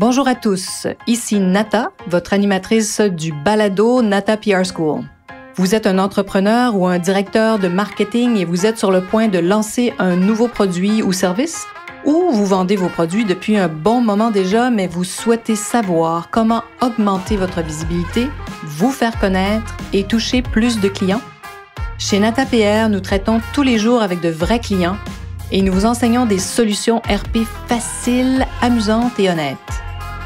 Bonjour à tous, ici Nata, votre animatrice du balado Nata PR School. Vous êtes un entrepreneur ou un directeur de marketing et vous êtes sur le point de lancer un nouveau produit ou service? Ou vous vendez vos produits depuis un bon moment déjà, mais vous souhaitez savoir comment augmenter votre visibilité, vous faire connaître et toucher plus de clients? Chez Nata PR, nous traitons tous les jours avec de vrais clients et nous vous enseignons des solutions RP faciles, amusantes et honnêtes.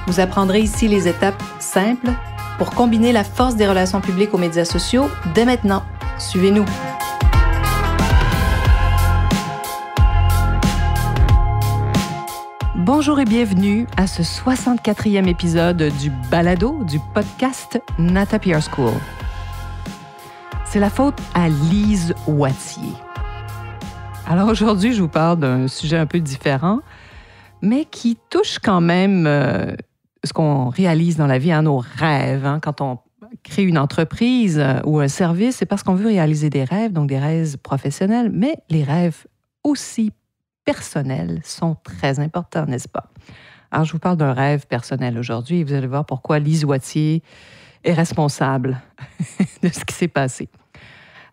Vous apprendrez ici les étapes simples pour combiner la force des relations publiques aux médias sociaux dès maintenant. Suivez-nous. Bonjour et bienvenue à ce 64e épisode du balado du podcast Nata PR School. C'est la faute à Lise Wattier. Alors aujourd'hui, je vous parle d'un sujet un peu différent, mais qui touche quand même ce qu'on réalise dans la vie, nos rêves. Quand on crée une entreprise ou un service, c'est parce qu'on veut réaliser des rêves, donc des rêves professionnels, mais les rêves aussi personnels sont très importants, n'est-ce pas? Alors, je vous parle d'un rêve personnel aujourd'hui et vous allez voir pourquoi Lise Wattier est responsable de ce qui s'est passé.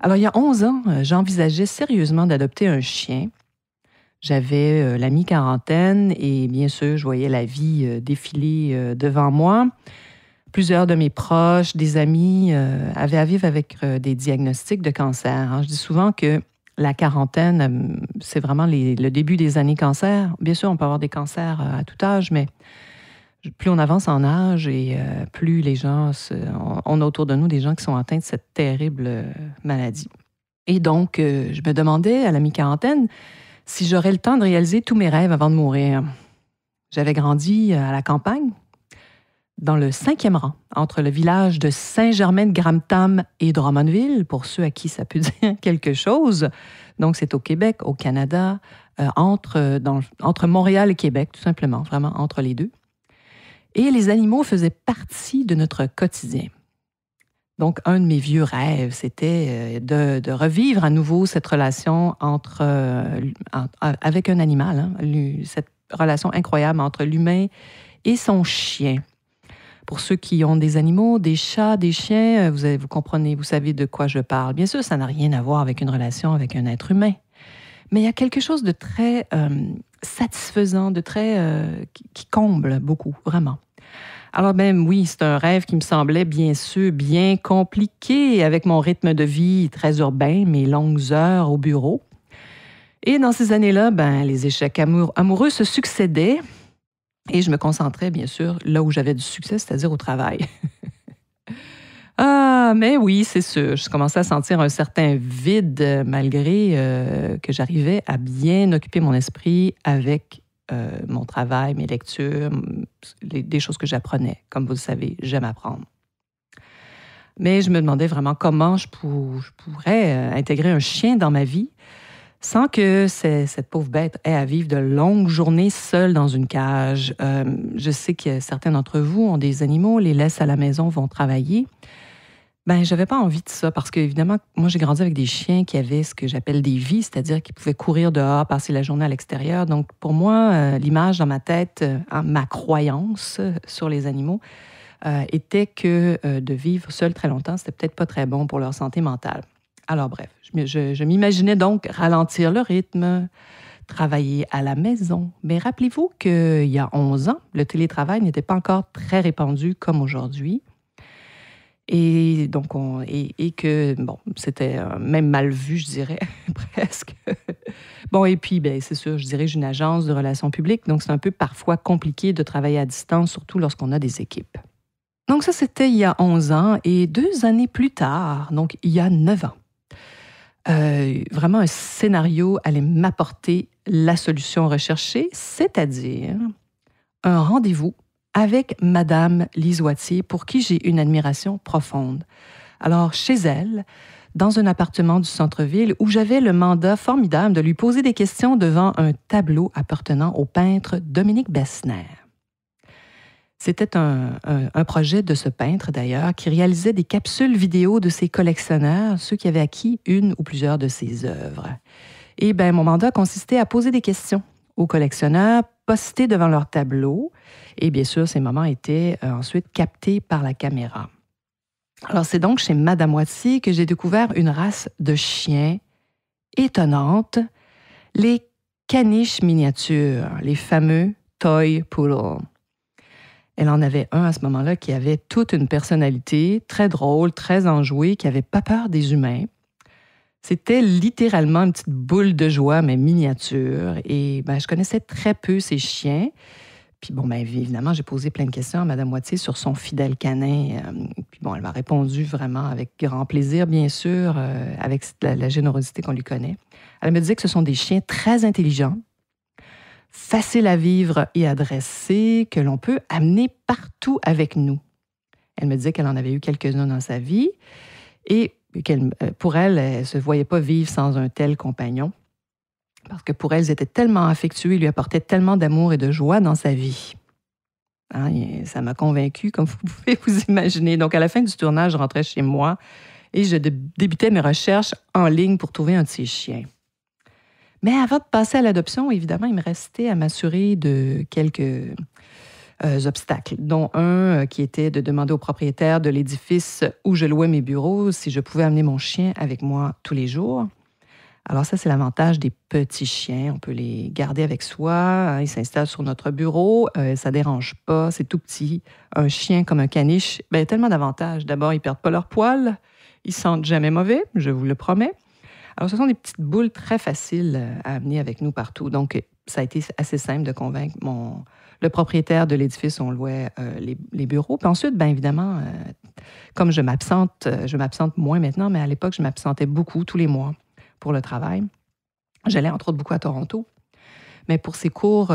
Alors, il y a 11 ans, j'envisageais sérieusement d'adopter un chien. J'avais la mi-quarantaine et bien sûr, je voyais la vie défiler devant moi. Plusieurs de mes proches, des amis avaient à vivre avec des diagnostics de cancer. Je dis souvent que la quarantaine, c'est vraiment le début des années cancer. Bien sûr, on peut avoir des cancers à tout âge, mais plus on avance en âge et plus les gens, on a autour de nous des gens qui sont atteints de cette terrible maladie. Et donc, je me demandais à la mi-quarantaine si j'aurais le temps de réaliser tous mes rêves avant de mourir. J'avais grandi à la campagne, dans le 5e rang, entre le village de Saint-Germain-de-Gramtam et Drummondville, pour ceux à qui ça peut dire quelque chose. Donc, c'est au Québec, au Canada, entre Montréal et Québec, tout simplement, vraiment entre les deux. Et les animaux faisaient partie de notre quotidien. Donc, un de mes vieux rêves, c'était de revivre à nouveau cette relation avec un animal, cette relation incroyable entre l'humain et son chien. Pour ceux qui ont des animaux, des chats, des chiens, vous comprenez, vous savez de quoi je parle. Bien sûr, ça n'a rien à voir avec une relation avec un être humain. Mais il y a quelque chose de très satisfaisant, de très qui comble beaucoup, vraiment. Alors oui, c'est un rêve qui me semblait bien sûr bien compliqué avec mon rythme de vie très urbain, mes longues heures au bureau. Et dans ces années-là, les échecs amoureux se succédaient et je me concentrais bien sûr là où j'avais du succès, c'est-à-dire au travail. Mais oui, c'est sûr, je commençais à sentir un certain vide malgré que j'arrivais à bien occuper mon esprit avec mon travail, mes lectures, des choses que j'apprenais. Comme vous le savez, j'aime apprendre. Mais je me demandais vraiment comment je pourrais intégrer un chien dans ma vie sans que cette pauvre bête ait à vivre de longues journées seule dans une cage. Je sais que certains d'entre vous ont des animaux, les laissent à la maison, vont travailler. J'avais pas envie de ça parce qu'évidemment, moi, j'ai grandi avec des chiens qui avaient ce que j'appelle des vies, c'est-à-dire qu'ils pouvaient courir dehors, passer la journée à l'extérieur. Donc, pour moi, l'image dans ma tête, ma croyance sur les animaux, était que de vivre seul très longtemps, c'était peut-être pas très bon pour leur santé mentale. Alors, bref, je m'imaginais donc ralentir le rythme, travailler à la maison. Mais rappelez-vous qu'il y a 11 ans, le télétravail n'était pas encore très répandu comme aujourd'hui. Et donc, c'était même mal vu, je dirais, presque. Et puis, c'est sûr, je dirige une agence de relations publiques, donc c'est un peu parfois compliqué de travailler à distance, surtout lorsqu'on a des équipes. Donc ça, c'était il y a 11 ans, et 2 années plus tard, donc il y a 9 ans, vraiment un scénario allait m'apporter la solution recherchée, c'est-à-dire un rendez-vous avec Madame Lise Wattier, pour qui j'ai une admiration profonde. Alors, chez elle, dans un appartement du centre-ville, où j'avais le mandat formidable de lui poser des questions devant un tableau appartenant au peintre Dominique Besnér. C'était un projet de ce peintre, d'ailleurs, qui réalisait des capsules vidéo de ses collectionneurs, ceux qui avaient acquis une ou plusieurs de ses œuvres. Et mon mandat consistait à poser des questions aux collectionneurs postés devant leur tableau. Et bien sûr, ces moments étaient ensuite captés par la caméra. Alors, c'est donc chez Madame Wattier que j'ai découvert une race de chiens étonnante, les caniches miniatures, les fameux toy poodle. Elle en avait un à ce moment-là qui avait toute une personnalité, très drôle, très enjouée, qui n'avait pas peur des humains. C'était littéralement une petite boule de joie, mais miniature. Et je connaissais très peu ces chiens. Puis évidemment, j'ai posé plein de questions à Mme Wattier sur son fidèle canin. Puis elle m'a répondu vraiment avec grand plaisir, bien sûr, avec la générosité qu'on lui connaît. Elle me disait que ce sont des chiens très intelligents, faciles à vivre et à dresser, que l'on peut amener partout avec nous. Elle me disait qu'elle en avait eu quelques-uns dans sa vie et pour elle, elle ne se voyait pas vivre sans un tel compagnon. Parce que pour elle, ils étaient tellement affectueux, ils lui apportaient tellement d'amour et de joie dans sa vie. Ça m'a convaincue, comme vous pouvez vous imaginer. Donc, à la fin du tournage, je rentrais chez moi et je débutais mes recherches en ligne pour trouver un de ces chiens. Mais avant de passer à l'adoption, évidemment, il me restait à m'assurer de quelques obstacles, dont un qui était de demander au propriétaire de l'édifice où je louais mes bureaux si je pouvais amener mon chien avec moi tous les jours. Alors ça, c'est l'avantage des petits chiens. On peut les garder avec soi. Ils s'installent sur notre bureau. Ça ne dérange pas. C'est tout petit. Un chien comme un caniche, tellement d'avantages. D'abord, ils ne perdent pas leur poil. Ils ne sentent jamais mauvais, je vous le promets. Alors, ce sont des petites boules très faciles à amener avec nous partout. Donc, ça a été assez simple de convaincre le propriétaire de l'édifice où on louait les bureaux. Puis ensuite, évidemment, comme je m'absente moins maintenant, mais à l'époque, je m'absentais beaucoup, tous les mois, pour le travail. J'allais entre autres beaucoup à Toronto. Mais pour ces courtes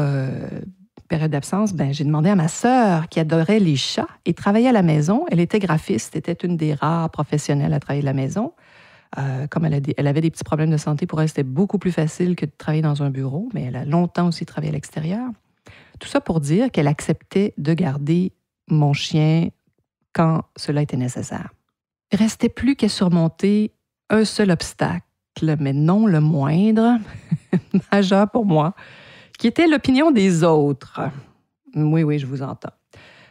périodes d'absence, j'ai demandé à ma sœur qui adorait les chats et travaillait à la maison. Elle était graphiste, était une des rares professionnelles à travailler de la maison. Comme elle avait des petits problèmes de santé, pour elle, c'était beaucoup plus facile que de travailler dans un bureau, mais elle a longtemps aussi travaillé à l'extérieur. Tout ça pour dire qu'elle acceptait de garder mon chien quand cela était nécessaire. Il ne restait plus qu'à surmonter un seul obstacle, mais non le moindre, majeur pour moi, qui était l'opinion des autres. Oui, je vous entends.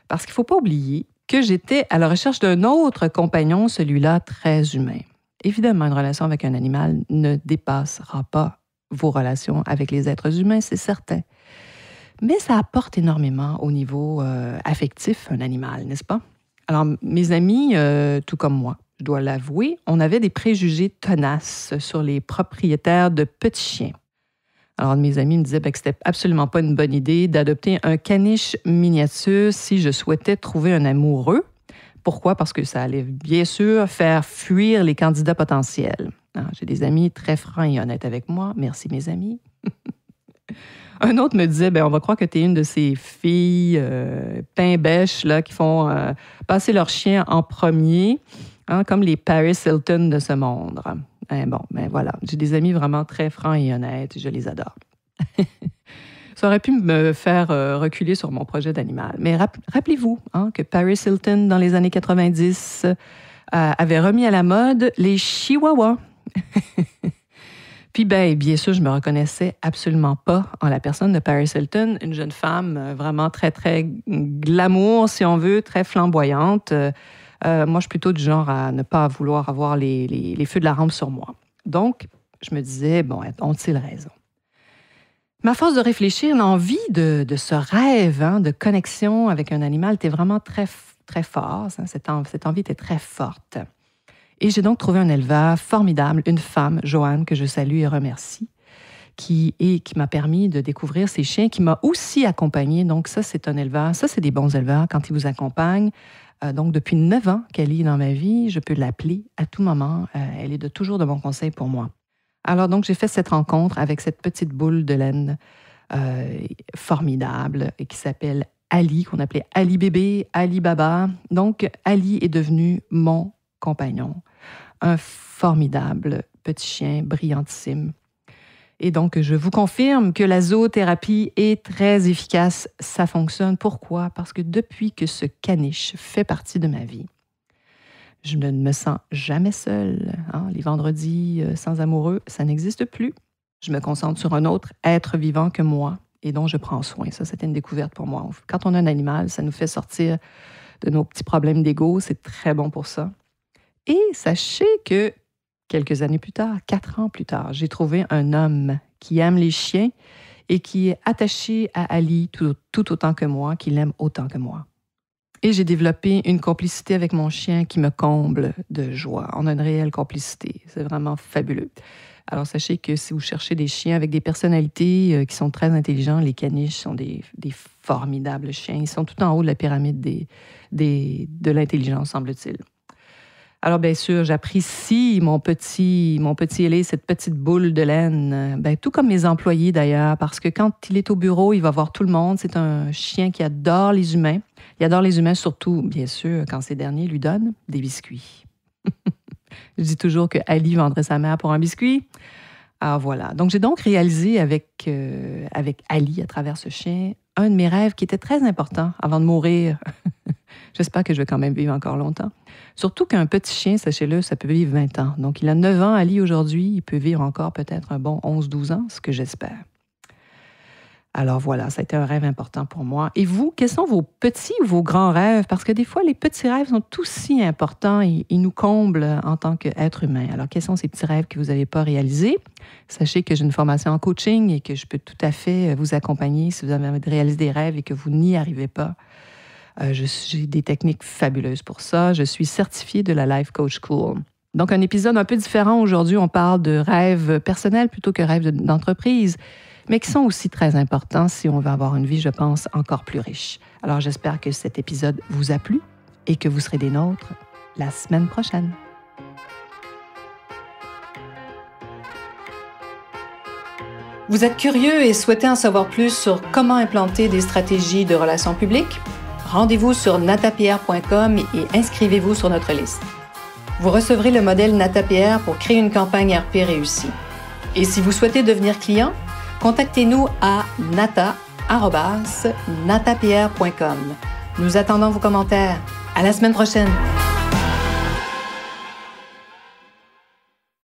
Parce qu'il ne faut pas oublier que j'étais à la recherche d'un autre compagnon, celui-là très humain. Évidemment, une relation avec un animal ne dépassera pas vos relations avec les êtres humains, c'est certain. Mais ça apporte énormément au niveau affectif, un animal, n'est-ce pas? Alors, mes amis, tout comme moi, je dois l'avouer, on avait des préjugés tenaces sur les propriétaires de petits chiens. Alors, mes amis me disaient que c'était absolument pas une bonne idée d'adopter un caniche miniature si je souhaitais trouver un amoureux. Pourquoi? Parce que ça allait bien sûr faire fuir les candidats potentiels. J'ai des amis très francs et honnêtes avec moi. Merci, mes amis. Un autre me disait, on va croire que tu es une de ces filles pain-bêches là, qui font passer leur chien en premier, comme les Paris Hilton de ce monde. Voilà, j'ai des amis vraiment très francs et honnêtes, je les adore. Ça aurait pu me faire reculer sur mon projet d'animal. Mais rappelez-vous que Paris Hilton, dans les années 90, avait remis à la mode les chihuahuas. Puis, bien sûr, je me reconnaissais absolument pas en la personne de Paris Hilton, une jeune femme vraiment très, très glamour, si on veut, très flamboyante. Moi, je suis plutôt du genre à ne pas vouloir avoir les feux de la rampe sur moi. Donc, je me disais, ont-ils raison? Mais à force de réfléchir, l'envie de ce rêve de connexion avec un animal était vraiment très, très fort. Cette envie était très forte. Et j'ai donc trouvé un éleveur formidable, une femme, Joanne, que je salue et remercie, qui m'a permis de découvrir ces chiens, qui m'a aussi accompagnée. Donc ça, c'est un éleveur. Ça, c'est des bons éleveurs quand ils vous accompagnent. Donc depuis 9 ans qu'elle est dans ma vie, je peux l'appeler à tout moment. Elle est toujours de bon conseil pour moi. Alors donc, j'ai fait cette rencontre avec cette petite boule de laine formidable et qui s'appelle Ali, qu'on appelait Ali Bébé, Ali Baba. Donc, Ali est devenu mon compagnon, un formidable petit chien brillantissime. Et donc, je vous confirme que la zoothérapie est très efficace. Ça fonctionne. Pourquoi? Parce que depuis que ce caniche fait partie de ma vie, je ne me sens jamais seule. Les vendredis sans amoureux, ça n'existe plus. Je me concentre sur un autre être vivant que moi et dont je prends soin. Ça, c'était une découverte pour moi. Quand on a un animal, ça nous fait sortir de nos petits problèmes d'ego. C'est très bon pour ça. Et sachez que quelques années plus tard, 4 ans plus tard, j'ai trouvé un homme qui aime les chiens et qui est attaché à Ali tout autant que moi, qui l'aime autant que moi. Et j'ai développé une complicité avec mon chien qui me comble de joie. On a une réelle complicité. C'est vraiment fabuleux. Alors, sachez que si vous cherchez des chiens avec des personnalités qui sont très intelligents, les caniches sont des formidables chiens. Ils sont tout en haut de la pyramide de l'intelligence, semble-t-il. Alors, bien sûr, j'apprécie mon petit ailé, cette petite boule de laine, tout comme mes employés d'ailleurs, parce que quand il est au bureau, il va voir tout le monde. C'est un chien qui adore les humains. Il adore les humains surtout, bien sûr, quand ces derniers lui donnent des biscuits. Je dis toujours que Ali vendrait sa mère pour un biscuit. Alors voilà. Donc, j'ai donc réalisé avec Ali, à travers ce chien, un de mes rêves qui était très important avant de mourir. J'espère que je vais quand même vivre encore longtemps. Surtout qu'un petit chien, sachez-le, ça peut vivre 20 ans. Donc, il a 9 ans, Ali, aujourd'hui. Il peut vivre encore peut-être un bon 11-12 ans, ce que j'espère. Alors voilà, ça a été un rêve important pour moi. Et vous, quels sont vos petits ou vos grands rêves? Parce que des fois, les petits rêves sont aussi importants et ils nous comblent en tant qu'être humain. Alors, quels sont ces petits rêves que vous n'avez pas réalisés? Sachez que j'ai une formation en coaching et que je peux tout à fait vous accompagner si vous avez envie de réaliser des rêves et que vous n'y arrivez pas. J'ai des techniques fabuleuses pour ça. Je suis certifiée de la Life Coach School. Donc, un épisode un peu différent aujourd'hui. On parle de rêves personnels plutôt que rêves d'entreprise, mais qui sont aussi très importants si on veut avoir une vie, je pense, encore plus riche. Alors, j'espère que cet épisode vous a plu et que vous serez des nôtres la semaine prochaine. Vous êtes curieux et souhaitez en savoir plus sur comment implanter des stratégies de relations publiques? Rendez-vous sur natapierre.com et inscrivez-vous sur notre liste. Vous recevrez le modèle NataPR pour créer une campagne RP réussie. Et si vous souhaitez devenir client, contactez-nous à nata@natapierre.com. Nous attendons vos commentaires. À la semaine prochaine!